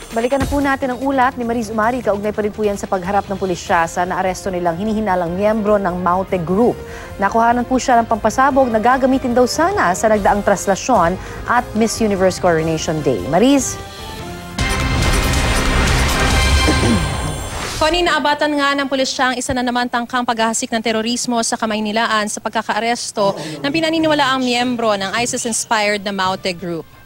Balikan na po natin ang ulat ni Mariz Umari. Kaugnay pa rin po yan sa pagharap ng pulisya sa naaresto nilang hinihinalang miyembro ng Maute Group. Nakuhanan po siya ng pampasabog na gagamitin daw sana sa nagdaang traslasyon at Miss Universe Coronation Day. Mariz? Connie, naabatan nga ng pulisya ang isa na naman tangkang paghahasik ng terorismo sa Kamaynilaan sa pagkakaaresto ng pinaniniwalaang miyembro ng ISIS-inspired na Maute Group.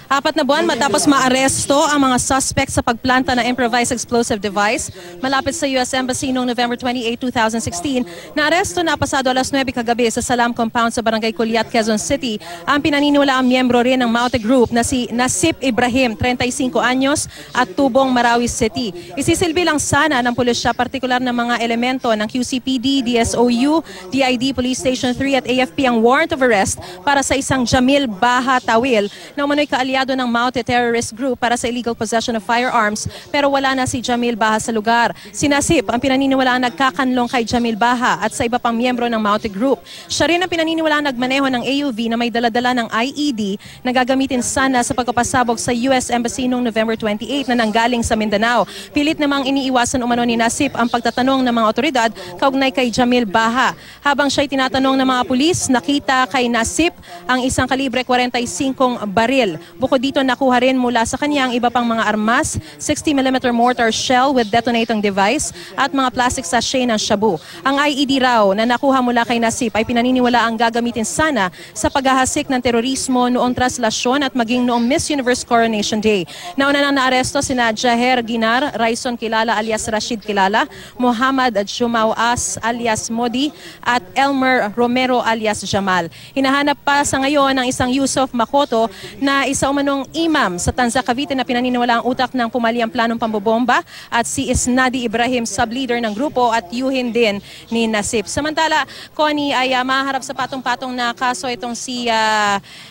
4 na buwan matapos maaresto ang mga suspect sa pagplanta ng improvised explosive device malapit sa US Embassy noong November 28, 2016, naaresto na pasado alas 9 kagabi sa Salam Compound sa Barangay Culiat, Quezon City ang pinaniniwalaang miyembro rin ng Maute Group na si Nasip Ibrahim, 35 anyos at tubong Marawi City. Isisilbi lang sana ng pulisya partikular na mga elemento ng QCPD, DSOU, DID, Police Station 3 at AFP ang warrant of arrest para sa isang Jamil Baha Tawil na umano'y kaalyado ng Maute Terrorist Group para sa illegal possession of firearms, pero wala na si Jamil Baha sa lugar. Si Nasip ang pinaniniwalaan nagkakanlong kay Jamil Baha at sa iba pang miyembro ng Maute Group. Siya rin ang pinaniniwalaan nagmaneho ng AUV na may daladala ng IED na gagamitin sana sa pagpapasabog sa US Embassy noong November 28 na nanggaling sa Mindanao. Pilit namang iniiwasan umano ni Nasip ang pagtatanong ng mga otoridad kaugnay kay Jamil Baha. Habang siya'y tinatanong ng mga pulis, nakita kay Nasip ang isang kalibre 45 baril. Bukod dito, nakuha rin mula sa kanya ang iba pang mga armas, 60mm mortar shell with detonating device at mga plastic sachet ng shabu. Ang IED raw na nakuha mula kay Nasip ay pinaniniwala ang gagamitin sana sa paghahasik ng terorismo noong traslasyon at maging noong Miss Universe Coronation Day. Nauna nang naaresto sina Jaher Ginar, Raison Kilala alias Rashid Kilala, Muhammad Jumao As alias Modi at Elmer Romero alias Jamal. Hinahanap pa sa ngayon ang isang Yusuf Makoto na isa umanong imam sa Tanza, Cavite na pinaniniwala ang utak ng pumaliang planong pambobomba at si Isnadi Ibrahim, sub-leader ng grupo at yuhin din ni Nasip. Samantala, Connie, ay maharap sa patong-patong na kaso itong si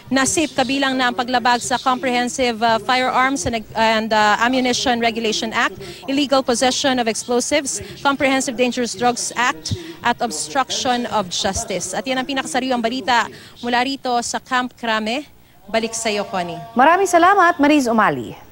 Nasip kabilang na ang paglabag sa Comprehensive Firearms and Ammunition Regulation Act, Illegal Possession of Explosives, Comprehensive Dangerous Drugs Act at Obstruction of Justice. At yan ang pinakasariwang balita mula rito sa Camp Crame. Balik sa iyo, Connie. Maraming salamat, Mariz Umali.